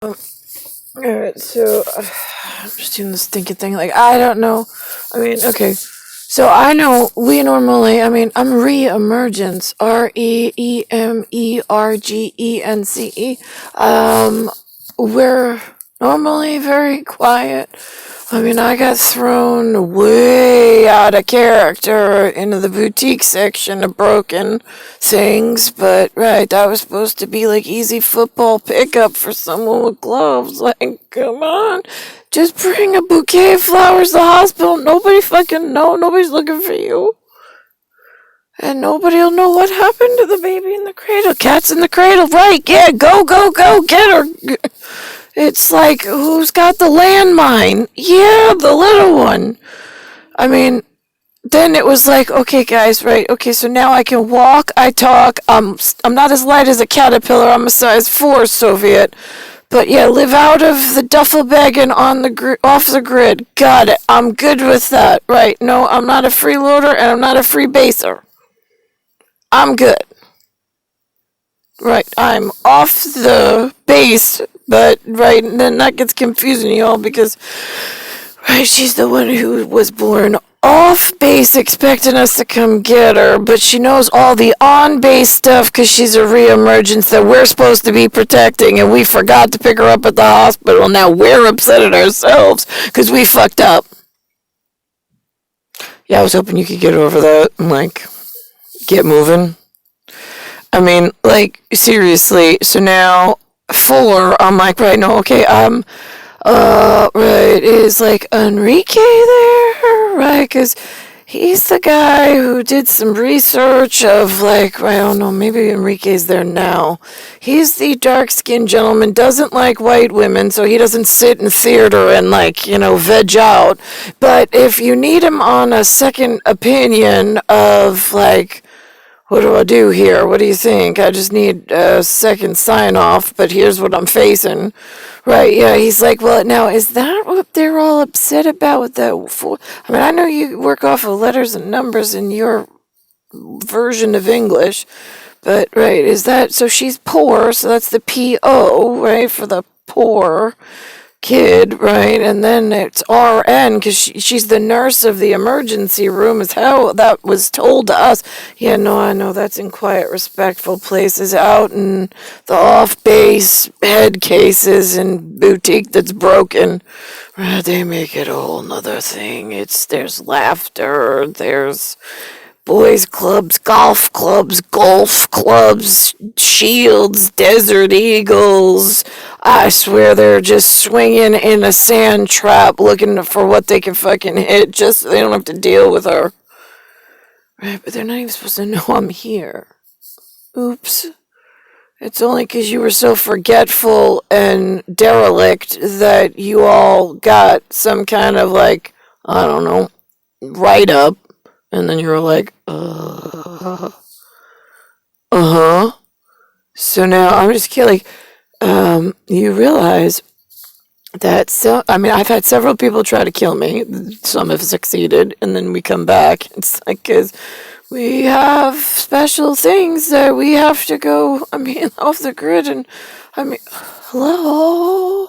Alright, so I'm just doing this thinking thing. Like, I don't know. I mean, okay. So I know we normally, I'm re-emergence. Reemergence. We're normally very quiet. I got thrown way out of character into the boutique section of broken things, but right, that was supposed to be like easy football pickup for someone with gloves. Like, come on, just bring a bouquet of flowers to the hospital. Nobody fucking know. Nobody's looking for you. And nobody'll know what happened to the baby in the cradle. Cat's in the cradle, right? Yeah, go, go, go, get her. It's like, who's got the landmine? Yeah, the little one. I mean, then it was like, okay, guys, right? Okay, so now I can walk, I talk. I'm not as light as a caterpillar. I'm a size 4 Soviet. But yeah, live out of the duffel bag and off the grid. Got it. I'm good with that. Right? No, I'm not a freeloader and I'm not a freebaser. I'm good. Right, I'm off the base, but right, and then that gets confusing, y'all, because right, she's the one who was born off base expecting us to come get her, but she knows all the on base stuff because she's a re-emergence that we're supposed to be protecting, and we forgot to pick her up at the hospital. Now we're upset at ourselves because we fucked up. Yeah, I was hoping you could get over that and, like, get moving. Like, seriously, so now, 4, I'm like, right, no, okay, right, is, like, Enrique there? Right, because he's the guy who did some research of, like, I don't know, maybe Enrique's there now. He's the dark-skinned gentleman, doesn't like white women, so he doesn't sit in theater and, like, veg out. But if you need him on a second opinion of, like, what do I do here? What do you think? I just need a second sign off, but here's what I'm facing. Right, yeah, he's like, well, now, is that what they're all upset about with that? I know you work off of letters and numbers in your version of English, but, right, is that, so she's poor, so that's the P-O, right, for the poor kid, right? And then it's RN because she's the nurse of the emergency room, is how that was told to us. Yeah, no, I know that's in quiet, respectful places. Out in the off base head cases and boutique that's broken, they make it a whole nother thing. There's laughter, there's boys clubs, golf clubs, shields, desert eagles. I swear they're just swinging in a sand trap looking for what they can fucking hit just so they don't have to deal with her. Right, but they're not even supposed to know I'm here. Oops. It's only because you were so forgetful and derelict that you all got some kind of, like, I don't know, write-up. And then you were like, uh-huh. So now I'm just kidding. You realize that, I've had several people try to kill me. Some have succeeded, and then we come back. It's like, because we have special things that we have to go, off the grid. And, hello?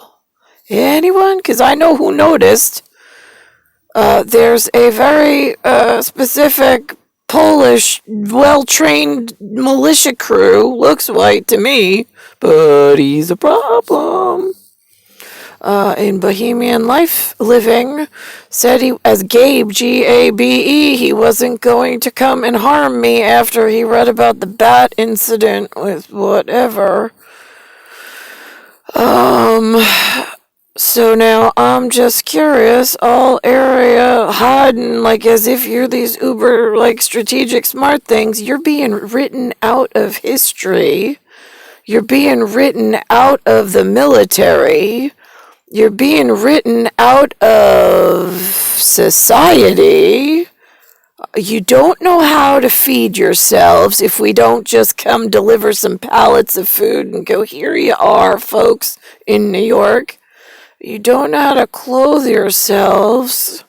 Anyone? Because I know who noticed. There's a very specific Polish, well-trained militia crew. Looks white to me, but he's a problem. In Bohemian Life Living, said he, as Gabe, G-A-B-E, he wasn't going to come and harm me after he read about the bat incident with whatever. So now I'm just curious, all area hiding, like as if you're these uber, like, strategic smart things. You're being written out of history. You're being written out of the military. You're being written out of society. You don't know how to feed yourselves if we don't just come deliver some pallets of food and go, here you are, folks, in New York. You don't know how to clothe yourselves.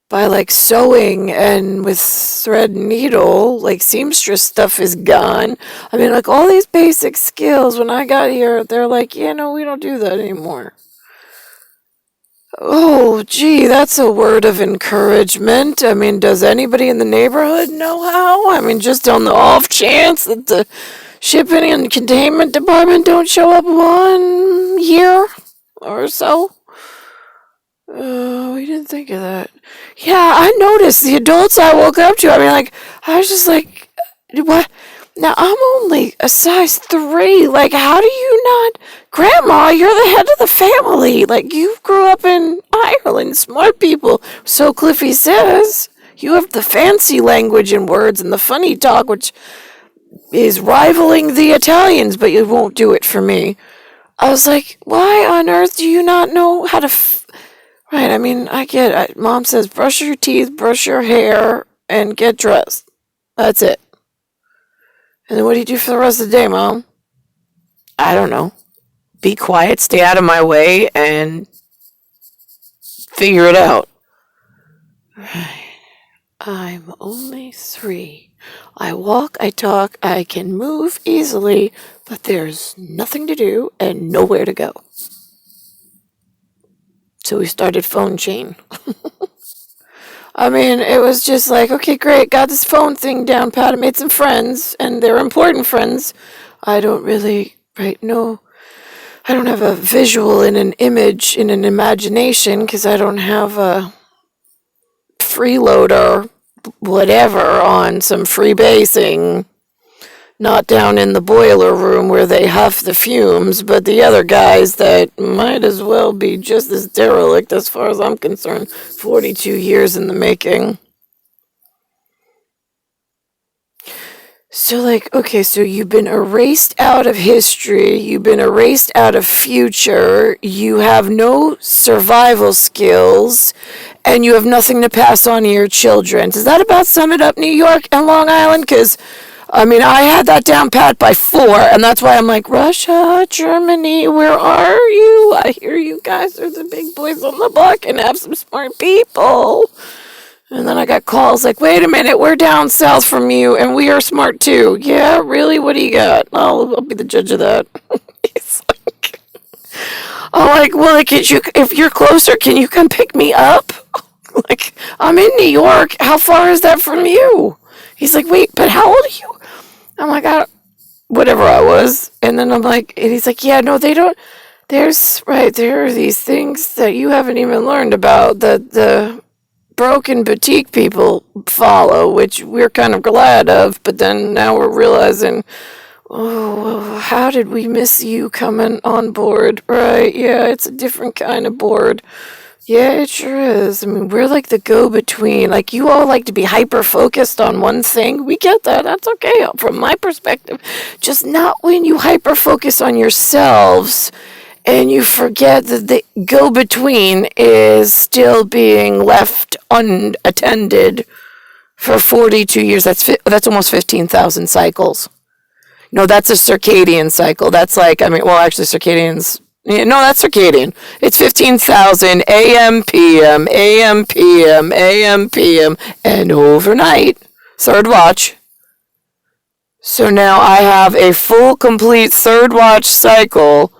by like sewing and with thread and needle, like seamstress stuff is gone. I mean, like all these basic skills, when I got here, they're like, yeah, no, we don't do that anymore. Oh, gee, that's a word of encouragement. I mean, does anybody in the neighborhood know how? I mean, just on the off chance that the shipping and containment department don't show up 1 year or so? We didn't think of that. Yeah, I noticed the adults I woke up to. I mean, like, I was just like, what? Now, I'm only a size 3. Like, how do you not? Grandma, you're the head of the family. Like, you grew up in Ireland, smart people. So Cliffy says. You have the fancy language and words and the funny talk, which is rivaling the Italians, but you won't do it for me. I was like, why on earth do you not know how to... Right, I mean, I get it. Mom says brush your teeth, brush your hair, and get dressed. That's it. And then what do you do for the rest of the day, Mom? I don't know. Be quiet, stay out of my way, and figure it out. Right. I'm only 3. I walk, I talk, I can move easily, but there's nothing to do and nowhere to go. So we started phone chain. I mean, it was just like, okay, great, got this phone thing down pat. I made some friends, and they're important friends. I don't really, right, no, I don't have a visual in an image, in an imagination, because I don't have a freeloader, whatever, on some freebasing. Not down in the boiler room where they huff the fumes, but the other guys that might as well be just as derelict as far as I'm concerned. 42 years in the making. So, like, okay, so you've been erased out of history, you've been erased out of future, you have no survival skills, and you have nothing to pass on to your children. Does that about sum it up, New York and Long Island? Because I mean, I had that down pat by 4, and that's why I'm like, Russia, Germany, where are you? I hear you guys are the big boys on the block and have some smart people. And then I got calls like, wait a minute, we're down south from you, and we are smart too. Yeah, really? What do you got? I'll be the judge of that. It's like, I'm like, well, like, if you're closer, can you come pick me up? Like, I'm in New York. How far is that from you? He's like, wait, but how old are you? I'm like, whatever I was. And then I'm like, and he's like, yeah, no, they don't. There are these things that you haven't even learned about that the broken boutique people follow, which we're kind of glad of. But then now we're realizing, oh, how did we miss you coming on board? Right. Yeah, it's a different kind of board. Yeah, it sure is. I mean, we're like the go-between. Like, you all like to be hyper-focused on one thing. We get that. That's okay from my perspective. Just not when you hyper-focus on yourselves and you forget that the go-between is still being left unattended for 42 years. That's almost 15,000 cycles. No, that's a circadian cycle. That's like, I mean, well, actually, circadian's... Yeah, no, that's circadian. It's 15,000 AM, PM, AM, PM, AM, PM, and overnight, third watch. So now I have a full, complete third watch cycle,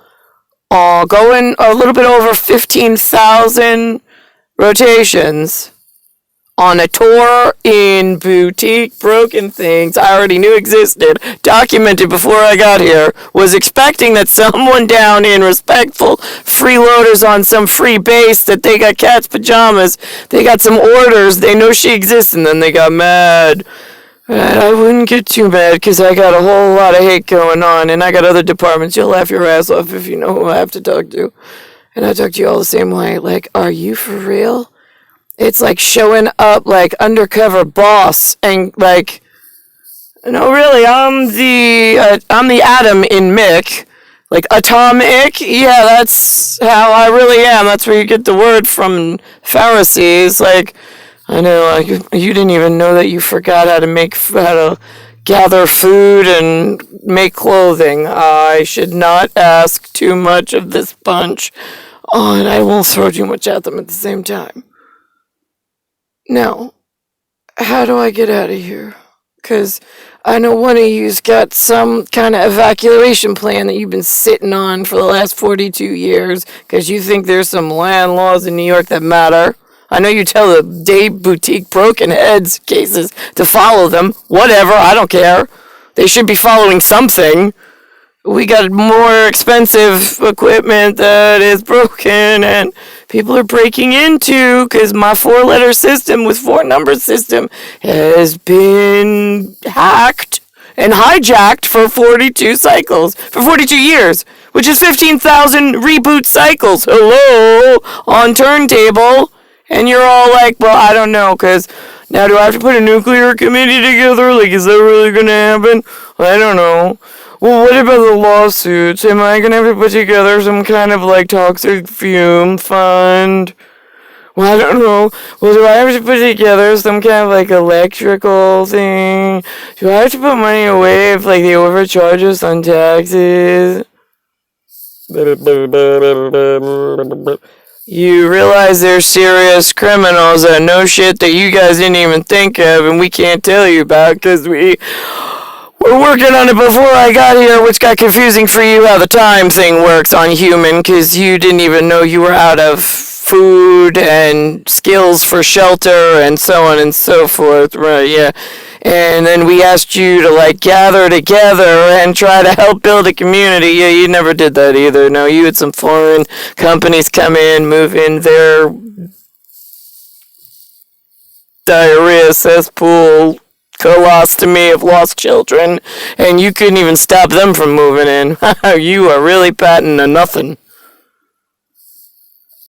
going a little bit over 15,000 rotations on a tour in boutique broken things I already knew existed, documented before I got here, was expecting that someone down in respectful freeloaders on some free base, that they got cat's pajamas, they got some orders, they know she exists, and then they got mad. But I wouldn't get too mad because I got a whole lot of hate going on, and I got other departments. You'll laugh your ass off if you know who I have to talk to. And I talk to you all the same way. Like, are you for real? It's like showing up like undercover boss and like, no, really, I'm the atom in Mick, like atomic. Yeah, that's how I really am. That's where you get the word from, Pharisees. Like, I know, like, you didn't even know that you forgot how to gather food and make clothing. I should not ask too much of this bunch. Oh, and I won't throw too much at them at the same time. Now, how do I get out of here? Because I know one of you's got some kind of evacuation plan that you've been sitting on for the last 42 years because you think there's some land laws in New York that matter. I know you tell the day boutique broken heads cases to follow them. Whatever, I don't care. They should be following something. We got more expensive equipment that is broken and people are breaking into because my 4-letter system with 4-number system has been hacked and hijacked for 42 cycles, for 42 years, which is 15,000 reboot cycles. Hello, on turntable. And you're all like, well, I don't know, because now do I have to put a nuclear committee together? Like, is that really going to happen? I don't know. Well, what about the lawsuits? Am I going to have to put together some kind of, like, toxic fume fund? Well, I don't know. Well, do I have to put together some kind of, like, electrical thing? Do I have to put money away if, like, they overcharge us on taxes? You realize they're serious criminals that know shit that you guys didn't even think of and we can't tell you about because we're working on it before I got here, which got confusing for you how the time thing works on human because you didn't even know you were out of food and skills for shelter and so on and so forth. Right, yeah. And then we asked you to, like, gather together and try to help build a community. Yeah, you never did that either. No, you had some foreign companies come in, move in their diarrhea cesspool colostomy of lost children, and you couldn't even stop them from moving in. You are really patting a nothing.